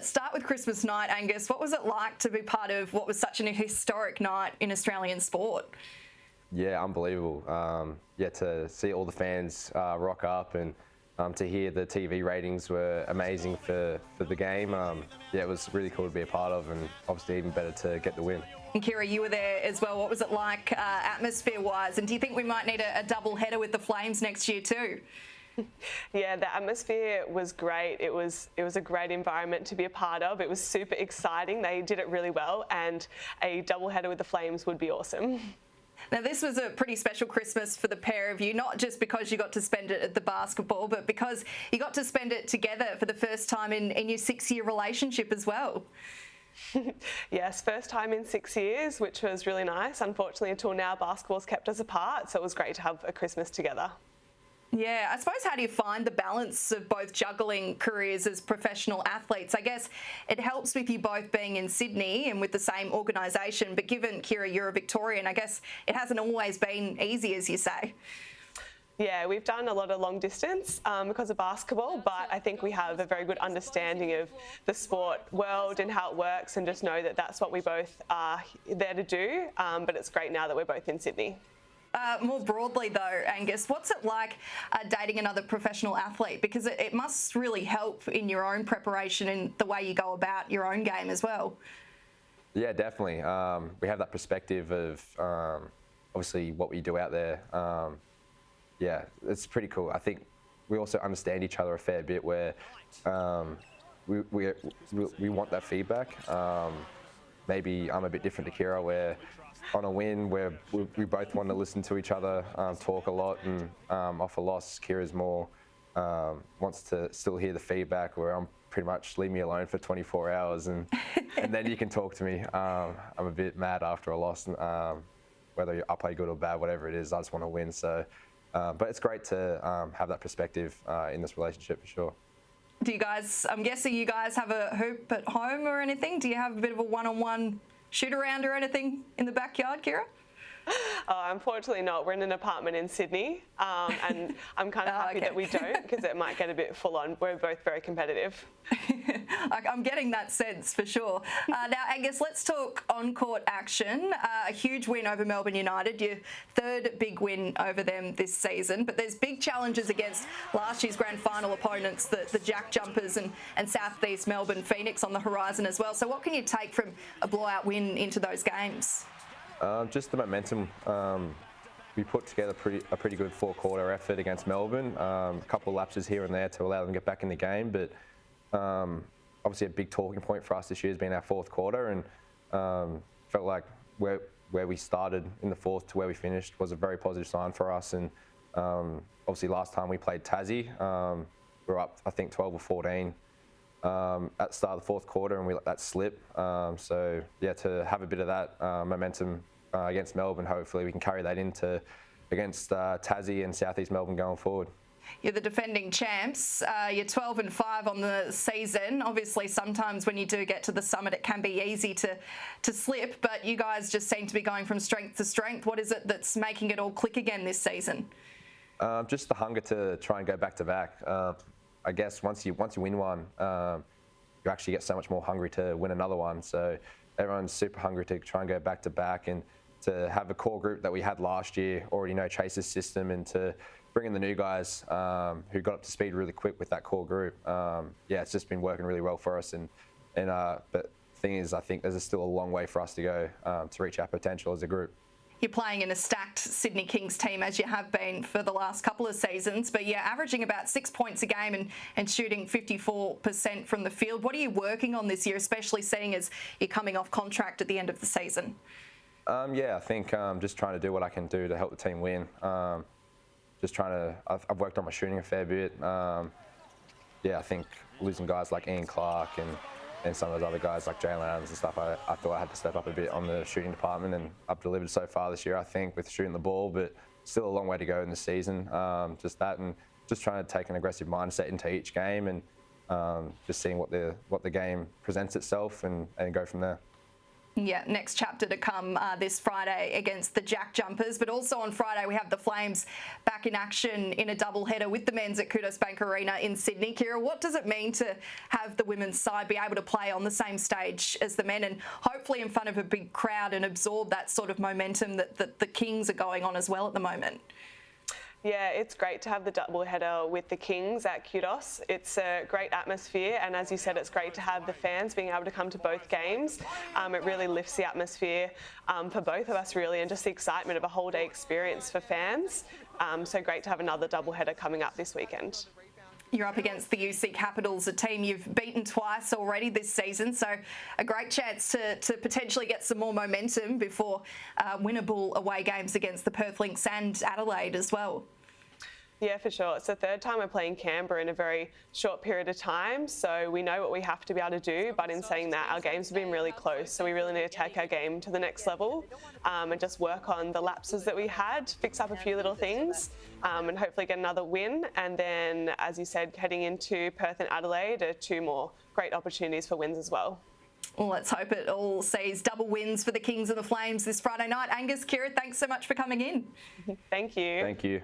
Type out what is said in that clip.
let's start with Christmas night, Angus. What was it like to be part of what was such an historic night in Australian sport? Yeah, unbelievable. To see all the fans rock up and to hear the TV ratings were amazing for the game. It was really cool to be a part of, and obviously even better to get the win. And Kiera, you were there as well. What was it like atmosphere-wise? And do you think we might need a double header with the Flames next year too? Yeah, the atmosphere was great. It was a great environment to be a part of. It was super exciting. They did it really well, and a doubleheader with the Flames would be awesome. Now, this was a pretty special Christmas for the pair of you, not just because you got to spend it at the basketball, but because you got to spend it together for the first time in your 6-year relationship as well. Yes, first time in 6 years, which was really nice. Unfortunately, until now, basketball's kept us apart, so it was great to have a Christmas together. Yeah, I suppose, how do you find the balance of both juggling careers as professional athletes? I guess it helps with you both being in Sydney and with the same organisation, but given, Kiera, you're a Victorian, I guess it hasn't always been easy, as you say. Yeah, we've done a lot of long distance because of basketball, but I think we have a very good understanding of the sport world and how it works, and just know that that's what we both are there to do. But it's great now that we're both in Sydney. More broadly though, Angus, what's it like dating another professional athlete? Because it must really help in your own preparation and the way you go about your own game as well. Yeah, definitely. We have that perspective of obviously what we do out there. It's pretty cool. I think we also understand each other a fair bit, where we want that feedback. Maybe I'm a bit different to Kiera, where on a win, where we both want to listen to each other, talk a lot, and off a loss, Kiera's more wants to still hear the feedback, where I'm pretty much leave me alone for 24 hours and then you can talk to me. I'm a bit mad after a loss, whether I play good or bad, whatever it is, I just want to win. So, but it's great to have that perspective in this relationship for sure. Do you guys, I'm guessing you guys have a hoop at home or anything? Do you have a bit of a one-on-one shoot around or anything in the backyard, Kiera? Unfortunately not. We're in an apartment in Sydney, and I'm kind of happy that we don't, because it might get a bit full on. We're both very competitive. I'm getting that sense for sure. Now, Angus, let's talk on-court action. A huge win over Melbourne United, your third big win over them this season, but there's big challenges against last year's grand final opponents, the Jack Jumpers and South East Melbourne Phoenix on the horizon as well. So what can you take from a blowout win into those games? Just the momentum. We put together a pretty good four-quarter effort against Melbourne. A couple of lapses here and there to allow them to get back in the game, but obviously a big talking point for us this year has been our fourth quarter, and felt like where we started in the fourth to where we finished was a very positive sign for us. And obviously last time we played Tassie, we were up I think 12 or 14 at the start of the fourth quarter, and we let that slip. To have a bit of that momentum against Melbourne, hopefully we can carry that into against Tassie and South East Melbourne going forward. You're the defending champs. You're 12-5 on the season. Obviously, sometimes when you do get to the summit, it can be easy to slip, but you guys just seem to be going from strength to strength. What is it that's making it all click again this season? Just the hunger to try and go back to back. I guess once you win one, you actually get so much more hungry to win another one. So everyone's super hungry to try and go back to back, and to have a core group that we had last year already know Chase's system, and to bring in the new guys who got up to speed really quick with that core group. It's just been working really well for us. But the thing is, I think there's still a long way for us to go to reach our potential as a group. You're playing in a stacked Sydney Kings team, as you have been for the last couple of seasons, but you're averaging about 6 points a game and shooting 54% from the field. What are you working on this year, especially seeing as you're coming off contract at the end of the season? I think just trying to do what I can do to help the team win. I've worked on my shooting a fair bit. I think losing guys like Ian Clark and some of those other guys like Jalen Adams and stuff, I thought I had to step up a bit on the shooting department, and I've delivered so far this year, I think, with shooting the ball, but still a long way to go in the season. Just that, and just trying to take an aggressive mindset into each game, and just seeing what the game presents itself and go from there. Yeah, next chapter to come this Friday against the Jack Jumpers. But also on Friday, we have the Flames back in action in a doubleheader with the men's at Qudos Bank Arena in Sydney. Kiera, what does it mean to have the women's side be able to play on the same stage as the men and hopefully in front of a big crowd and absorb that sort of momentum that the Kings are going on as well at the moment? Yeah, it's great to have the doubleheader with the Kings at Qudos. It's a great atmosphere, and as you said, it's great to have the fans being able to come to both games. It really lifts the atmosphere for both of us, really, and just the excitement of a whole day experience for fans. So great to have another doubleheader coming up this weekend. You're up against the UC Capitals, a team you've beaten twice already this season, so a great chance to potentially get some more momentum before winnable away games against the Perth Lynx and Adelaide as well. Yeah, for sure. It's the third time we're playing Canberra in a very short period of time, so we know what we have to be able to do, but in saying that, our games have been really close, so we really need to take our game to the next level and just work on the lapses that we had, fix up a few little things and hopefully get another win. And then, as you said, heading into Perth and Adelaide are two more great opportunities for wins as well. Well, let's hope it all sees double wins for the Kings and the Flames this Friday night. Angus, Kiera, thanks so much for coming in. Thank you. Thank you.